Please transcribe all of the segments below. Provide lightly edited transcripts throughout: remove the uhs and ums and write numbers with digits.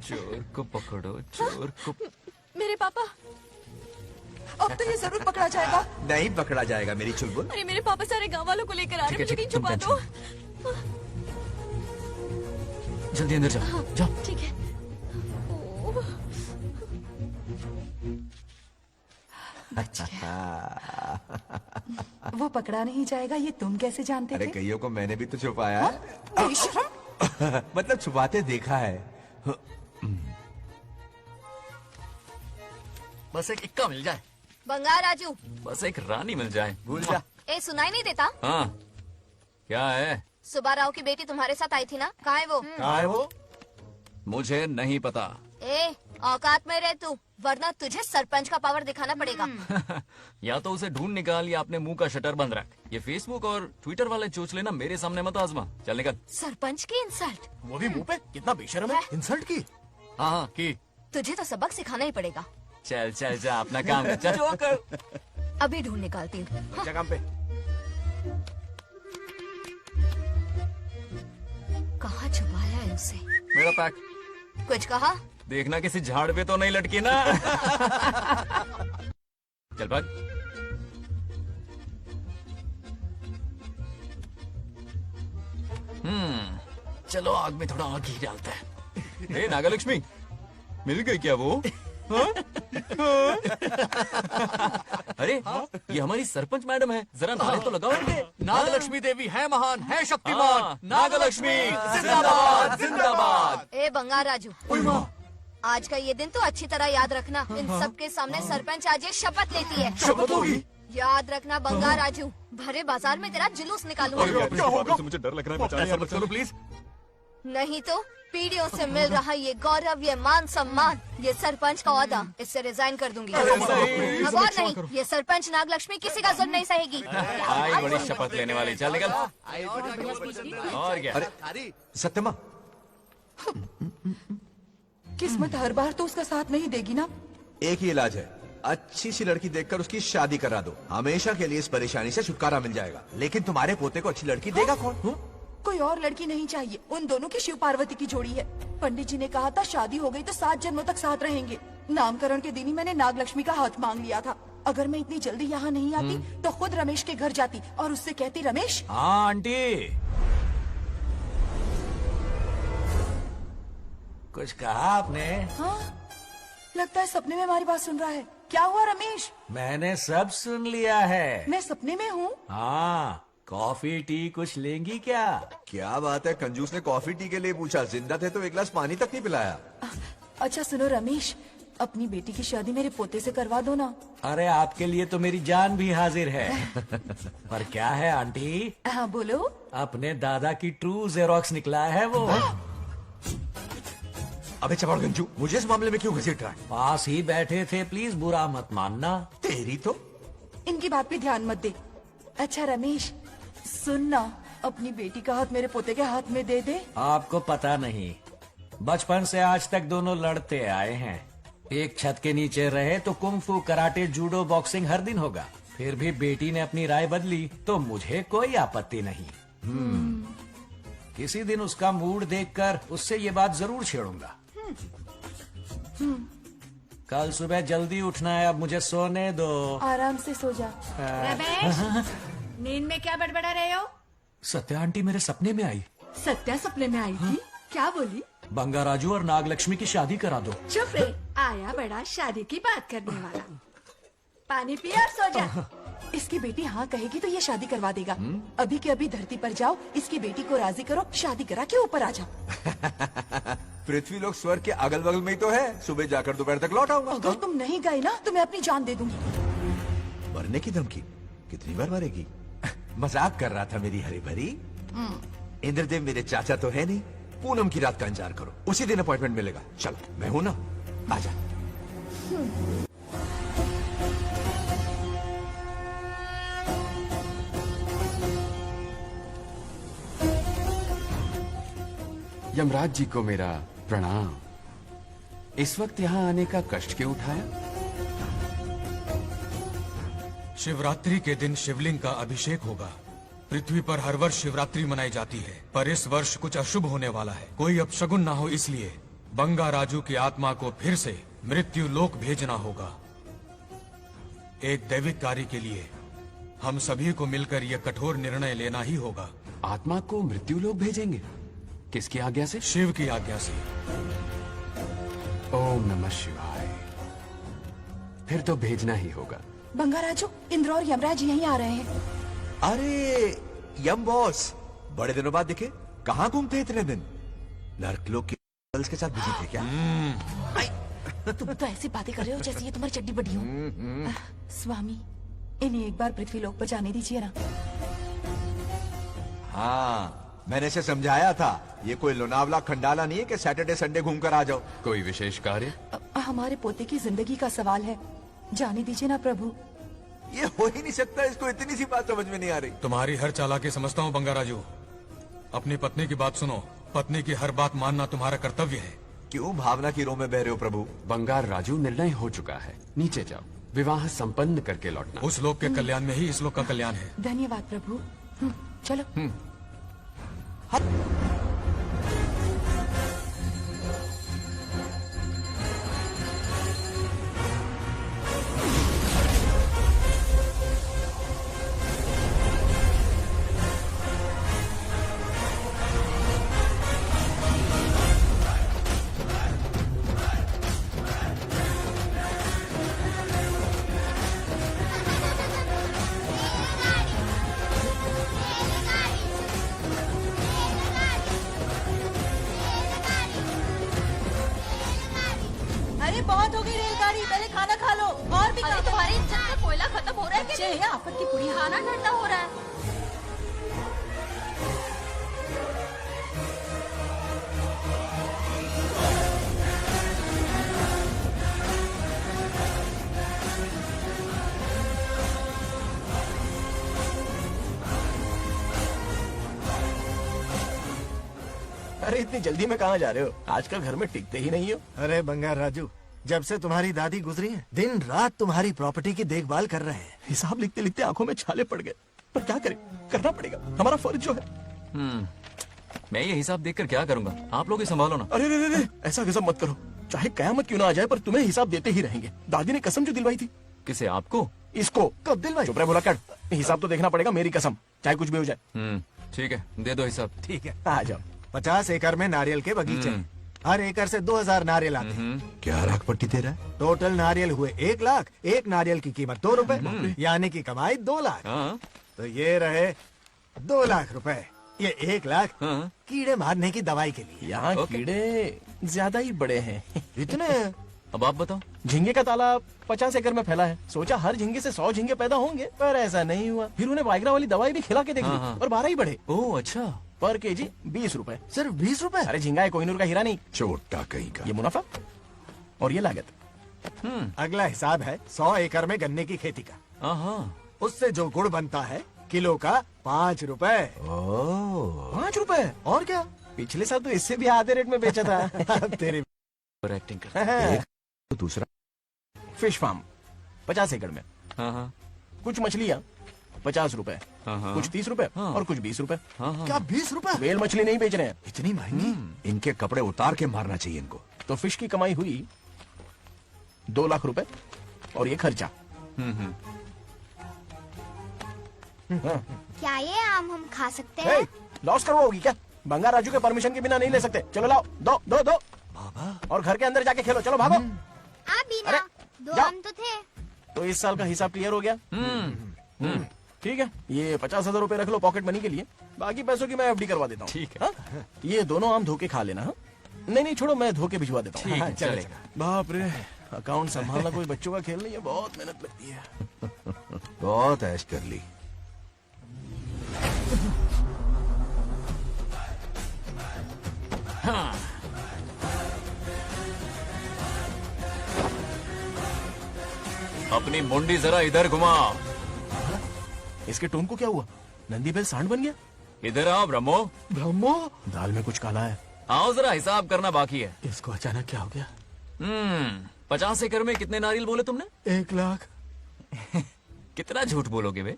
चोर को पकड़ो, चोर को। मेरे पापा, अब तो ये जरूर पकड़ा जाएगा। नहीं पकड़ा जाएगा मेरी चुलबुल। अरे मेरे पापा सारे गांव वालों को लेकर आ रहे हैं, मुझे कहीं छुपा दो। जल्दी अंदर जाओ, जाओ। ठीक है। वो पकड़ा नहीं जाएगा, ये तुम कैसे जानते अरे थे? कईयों को मैंने भी तो छुपाया है। बेशरम। मतलब छुपाते देखा है। बस एक इक्का मिल जाए, बंगार राजू, बस एक रानी मिल जाए। भूल जा। ए सुनाई नहीं देता? हाँ, क्या है? सुबह राव की बेटी तुम्हारे साथ आई थी ना, कहाँ है वो? कहाँ है वो? मुझे नहीं पता। ए औकात में रह तू, वरना तुझे सरपंच का पावर दिखाना पड़ेगा। या तो उसे ढूंढ निकाल या अपने मुंह का शटर बंद रख। ये फेसबुक और ट्विटर वाले चोचले ना मेरे सामने मत आजमा। चल निकल। सरपंच की इंसल्ट? वो भी मुंह पे, कितना बेशर्म है। इंसल्ट की। हाँ हाँ की। तुझे तो सबक सिखाना ही पड़ेगा। चल चल जा, अपना काम कर। चल जो कर। अभी ढूंढ निकालती हूँ। अच्छा काम पे। कहाँ छुपाया है उसे? मेरा पैक। कुछ कहा? देखना किसी झाड़ पे तो नहीं लटकी ना। चल भाग। चलो आग में थोड़ा और घी डालते हैं। हे नागलक्ष्मी, मिल गई क्या वो? हाँ? हाँ? अरे ये हमारी सरपंच मैडम है, जरा नारे तो लगाओ इनके। नागलक्ष्मी देवी है महान, है शक्तिमान। हाँ, नागलक्ष्मी जिंदाबाद जिंदाबाद। ए बंगार राजू, आज का ये दिन तो अच्छी तरह याद रखना। इन सबके सामने सरपंच आज ये शपथ लेती है। शपथ होगी? याद रखना बंगार राजू, भरे बाजार में तेरा जुलूस निकालूंगा। क्या होगा? मुझे डर लग रहा है, बचाने मत करो प्लीज। नहीं तो पीढ़ियों से मिल रहा ये गौरव, ये मान सम्मान, ये सरपंच का ओहदा, इससे रिजाइन कर दूंगी। अब और नहीं, ये सरपंच नागलक्ष्मी किसी का जुल्म नहीं सहेगी। आई बड़ी शपथ लेने वाली। चल निकल। और क्या? अरे सत्यमा, किस्मत हर बार तो उसका साथ नहीं देगी ना। एक ही इलाज है, अच्छी सी लड़की देखकर उसकी शादी करा दो। हमेशा के लिए इस परेशानी से छुटकारा मिल जाएगा। लेकिन तुम्हारे पोते को अच्छी लड़की देगा कौन? कोई और लड़की नहीं चाहिए, उन दोनों की शिव पार्वती की जोड़ी है। पंडित जी ने कहा था शादी हो गई तो 7 जन्मों तक साथ रहेंगे। नामकरण के दिन ही मैंने नागलक्ष्मी का हाथ मांग लिया था। अगर मैं इतनी जल्दी यहाँ नहीं आती तो खुद रमेश के घर जाती और उससे कहती, रमेश। हाँ आंटी, कुछ कहा आपने? हाँ, लगता है सपने में हमारी बात सुन रहा है। क्या हुआ रमेश? मैंने सब सुन लिया है। मैं सपने में हूँ? हाँ, कॉफी टी कुछ लेंगी क्या? क्या बात है, कंजूस ने कॉफी टी के लिए पूछा, जिंदा थे तो एक गिलास पानी तक नहीं पिलाया। अच्छा सुनो रमेश, अपनी बेटी की शादी मेरे पोते से करवा दो ना। अरे आपके लिए तो मेरी जान भी हाजिर है। पर क्या है आंटी? हाँ बोलो। अपने दादा की ट्रू जेरोक्स निकला है वो। अबे चमार गंजू, मुझे इस मामले में क्यों घसीट रहा है? पास ही बैठे थे, प्लीज बुरा मत मानना। तेरी तो। इनकी बात पे ध्यान मत दे। अच्छा रमेश सुन ना, अपनी बेटी का हाथ मेरे पोते के हाथ में दे दे। आपको पता नहीं, बचपन से आज तक दोनों लड़ते आए हैं। एक छत के नीचे रहे तो कुंफू, कराटे, जूडो, बॉक्सिंग हर दिन होगा। फिर भी बेटी ने अपनी राय बदली तो मुझे कोई आपत्ति नहीं। किसी दिन उसका मूड देखकर उससे ये बात जरूर छेड़ूंगा। कल सुबह जल्दी उठना है, अब मुझे सोने दो। आराम से सो जा। रमेश, नींद में क्या बड़बड़ा रहे हो? सत्या आंटी मेरे सपने में आई। सत्या सपने में आई थी? क्या बोली? बंगाराजू और नागलक्ष्मी की शादी करा दो। चुप रे, आया बड़ा शादी की बात करने वाला। पानी पिया और सो जा। इसकी बेटी हाँ कहेगी तो ये शादी करवा देगा। अभी के अभी धरती पर जाओ, इसकी बेटी को राजी करो, शादी करा के ऊपर आ जाओ। पृथ्वी लोग स्वर्ग के अगल बगल में ही तो है। सुबह जाकर दोपहर तक लौट आऊंगा। अगर तुम नहीं गए ना तो मैं अपनी जान दे दूंगी। मरने की धमकी? कितनी बार मरेगी? मजाक कर रहा था मेरी हरी भरी। इंद्रदेव मेरे चाचा तो है नहीं। पूनम की रात का इंतजार करो, उसी दिन अपॉइंटमेंट मिलेगा। चलो मैं हूं ना, आजा। यमराज जी को मेरा प्रणाम। इस वक्त यहाँ आने का कष्ट क्यों उठाया? शिवरात्रि के दिन शिवलिंग का अभिषेक होगा। पृथ्वी पर हर वर्ष शिवरात्रि मनाई जाती है, पर इस वर्ष कुछ अशुभ होने वाला है। कोई अपशगुन ना हो इसलिए बंगा राजू की आत्मा को फिर से मृत्यु लोक भेजना होगा। एक दैविक कार्य के लिए हम सभी को मिलकर यह कठोर निर्णय लेना ही होगा। आत्मा को मृत्यु लोग भेजेंगे? किसकी आज्ञा से? शिव की आज्ञा से। ओम नमः शिवाय। फिर तो भेजना ही होगा। बंगाराजू, इंद्र और यमराज यहीं आ रहे हैं। अरे यम बॉस, बड़े दिनों बाद दिखे। कहाँ घूमते इतने दिन? नर्कलोक के गर्ल्स के साथ बिजी थे क्या? तुम तो ऐसी बातें कर रहे हो जैसे ये तुम्हारी चड्डी बड़ी हो। स्वामी, इन्हें एक बार पृथ्वी लोक पर जाने दीजिए ना। हाँ, मैंने इसे समझाया था। ये कोई लोनावला खंडाला नहीं है कि सैटरडे संडे घूम कर आ जाओ। कोई विशेष कार्य? हमारे पोते की जिंदगी का सवाल है, जाने दीजिए ना प्रभु। ये हो ही नहीं सकता। इसको इतनी सी बात समझ में नहीं आ रही। तुम्हारी हर चालाकी समझता हूँ बंगा राजू। अपनी पत्नी की बात सुनो। पत्नी की हर बात मानना तुम्हारा कर्तव्य है। क्यों भावना की रो में बह रहे हो प्रभु? बंगार राजू, निर्णय हो चुका है। नीचे जाओ, विवाह संपन्न करके लौटना। उस लोक के कल्याण में ही इस लोक का कल्याण है। धन्यवाद प्रभु। चलो। अरे बहुत हो गई रेलगाड़ी, पहले खाना खा लो। और भी अरे तुम्हारे इंजन में कोयला खत्म हो रहा है बच्चे हैं, आपन की पूरी खाना ठंडा हो रहा है। अरे इतनी जल्दी में कहाँ जा रहे हो? आजकल घर में टिकते ही नहीं हो। अरे बंगार राजू, जब से तुम्हारी दादी गुजरी है, दिन रात तुम्हारी प्रॉपर्टी की देखभाल कर रहे हैं। हिसाब लिखते लिखते आंखों में छाले पड़ गए, पर क्या करें, करना पड़ेगा, हमारा फर्ज जो है। मैं ये हिसाब देखकर क्या करूंगा? आप लोग ही संभालो ना। अरे रे, ऐसा गजब मत करो। चाहे कयामत क्यों ना आ जाए, पर तुम्हें हिसाब देते ही रहेंगे। दादी ने कसम जो दिलवाई थी। किसे? आपको? इसको कब दिलवाई? चुप रहे, बोला कर। हिसाब तो देखना पड़ेगा, मेरी कसम, चाहे कुछ भी हो जाए। ठीक है, दे दो हिसाब। ठीक है। आ जाओ। 50 एकड़ में नारियल के बगीचे हैं। हर एकड़ से 2000 नारियल आते हैं। क्या राख पट्टी दे रहा है? टोटल नारियल हुए 1 लाख। एक नारियल की कीमत 2 रुपए, यानी कि कमाई 2 लाख। हाँ। तो ये रहे 2 लाख रुपए। ये 1 लाख हाँ। कीड़े मारने की दवाई के लिए। यहाँ ओके। कीड़े ज्यादा ही बड़े हैं। इतने? अब आप बताओ। झींगे का तालाब 50 एकड़ में फैला है। सोचा हर झींगे से 100 झींगे पैदा होंगे, पर ऐसा नहीं हुआ। फिर उन्हें वाइग्रा वाली दवाई भी खिला के देख ली, हाँ, हाँ। और 12 ही बढ़े। ओह अच्छा। पर केजी 20 रुपए। सिर्फ 20 रुपए? अरे झींगा है, कोहिनूर का हीरा नहीं। छोटा कहीं का। ये मुनाफा और ये लागत। अगला हिसाब है 100 एकड़ में गन्ने की खेती का। हाँ। उससे जो गुड़ बनता है, किलो का 5 रुपए। 5 रुपए? और क्या? पिछले साल तो इससे भी आधे रेट में बेचा था। तेरी एक्टिंग कर। तो दूसरा फिश फार्म 50 एकड़ में। हाँ। कुछ मछलियाँ 50 रुपए, हाँ। कुछ 30 रुपए, हाँ। और कुछ 20 रुपए। हाँ। क्या 20 रुपए? वेल मछली नहीं बेच रहे हैं। इतनी महंगी? इनके कपड़े उतार के मारना चाहिए इनको। तो फिश की कमाई हुई 2 लाख रुपए, और ये खर्चा। क्या ये आम हम खा सकते हैं? लॉस करवाओगी क्या? बंगार राजू के परमिशन के बिना नहीं ले सकते। चलो लाओ, दो। और घर के अंदर जाके खेलो, चलो भागो। अभी अरे, ना 2 जाओ। आम तो थे। तो इस साल का हिसाब क्लियर हो गया। ठीक है, ये 50,000 रुपए रख लो पॉकेट मनी के लिए। बाकी पैसों की मैं एफडी करवा देता हूँ। ठीक है। ये दोनों आम धोके खा लेना। हाँ? नहीं छोड़ो, मैं धोके भिजवा देता हूँ। ठीक है, हाँ, चलेगा। बाप रे, अकाउंट संभालना कोई बच्चों का खेल नहीं है, बहुत मेहनत लगती है। बहुत ऐश कर ली। अपनी मुंडी जरा इधर घुमा। इसके टोन को क्या हुआ? नंदी बैल सांड बन गया? इधर आओ ब्रह्मो। ब्रह्मो, दाल में कुछ काला है। आओ जरा, हिसाब करना बाकी है। इसको अचानक क्या हो गया? 50 एकड़ में कितने नारियल बोले तुमने? 1 लाख। कितना झूठ बोलोगे बे?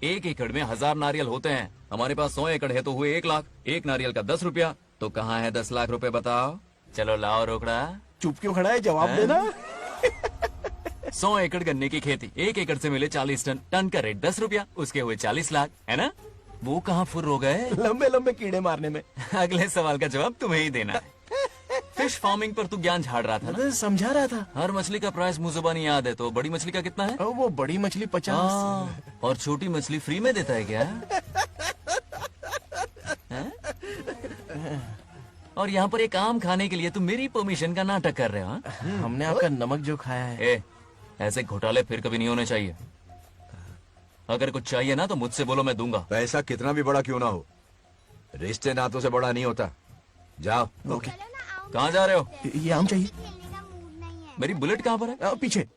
1 एकड़ में 1000 नारियल होते हैं। हमारे पास 100 एकड़ है तो हुए 1 लाख। एक नारियल का 10 रुपया, तो कहाँ है 10 लाख रुपए बताओ? चलो लाओ रोकड़ा। चुप क्यों खड़ा है, जवाब देना। 100 एकड़ गन्ने की खेती, 1 एकड़ से मिले 40 टन, टन का रेट 10 रुपया, उसके हुए 40 लाख, है ना? वो कहाँ फुर हो गए? लंबे लंबे कीड़े मारने में। अगले सवाल का जवाब तुम्हें ही देना है। फिश फार्मिंग पर तू ज्ञान झाड़ रहा था ना? अरे समझा रहा था। हर मछली का प्राइस मुंह जुबानी याद है, तो बड़ी मछली का कितना है? वो बड़ी मछली 50। और छोटी मछली फ्री में देता है क्या? हैं? और यहाँ पर एक आम खाने के लिए तुम मेरी परमिशन का नाटक कर रहे हो? हाँ? हमने आपका नमक जो खाया है। ए, ऐसे घोटाले फिर कभी नहीं होने चाहिए। अगर कुछ चाहिए ना तो मुझसे बोलो, मैं दूंगा। पैसा कितना भी बड़ा क्यों ना हो, रिश्ते नातों से बड़ा नहीं होता। जाओ। ओके। कहाँ जा रहे हो? ये आम चाहिए। मेरी बुलेट कहाँ पर है? पीछे।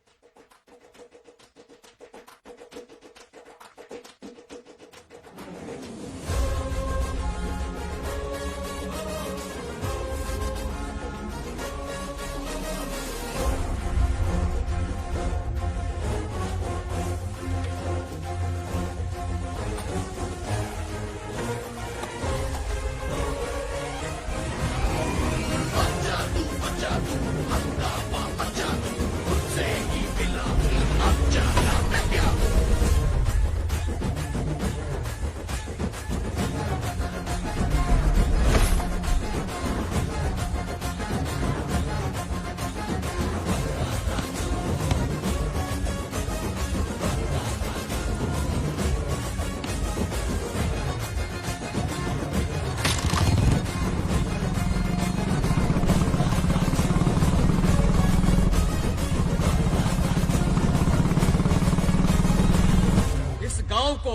गांव को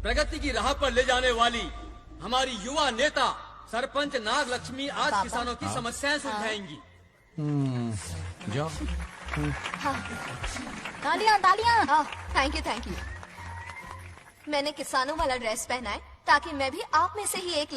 प्रगति की राह पर ले जाने वाली हमारी युवा नेता सरपंच नागलक्ष्मी आज किसानों की समस्याएं सुलझाएंगी। जाओ। तालियां तालियां। Thank you. मैंने किसानों वाला ड्रेस पहना है ताकि मैं भी आप में से ही एक